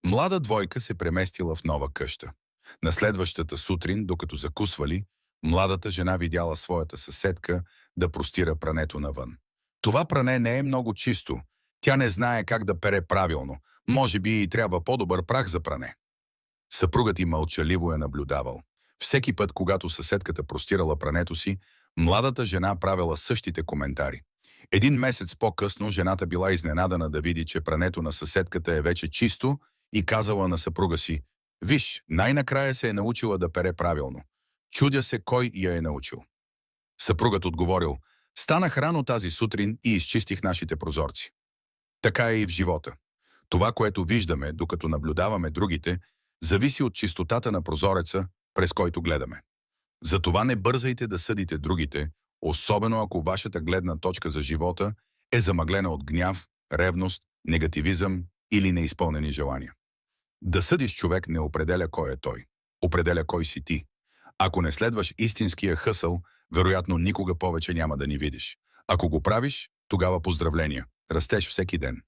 Млада двойка се преместила в нова къща. На следващата сутрин, докато закусвали, младата жена видяла своята съседка да простира прането навън. Това пране не е много чисто. Тя не знае как да пере правилно. Може би и трябва по-добър прах за пране. Съпругът й мълчаливо е наблюдавал. Всеки път, когато съседката простирала прането си, младата жена правила същите коментари. Един месец по-късно жената била изненадана да види, че прането на съседката е вече чисто и казала на съпруга си: «Виж, най-накрая се е научила да пере правилно. Чудя се кой я е научил». Съпругът отговорил: «Станах рано тази сутрин и изчистих нашите прозорци». Така е и в живота. Това, което виждаме, докато наблюдаваме другите, зависи от чистотата на прозореца, през който гледаме. Затова не бързайте да съдите другите, особено ако вашата гледна точка за живота е замъглена от гняв, ревност, негативизъм или неизпълнени желания. Да съдиш човек не определя кой е той. Определя кой си ти. Ако не следваш истинския хъсъл, вероятно никога повече няма да ни видиш. Ако го правиш, тогава поздравления. Растеш всеки ден.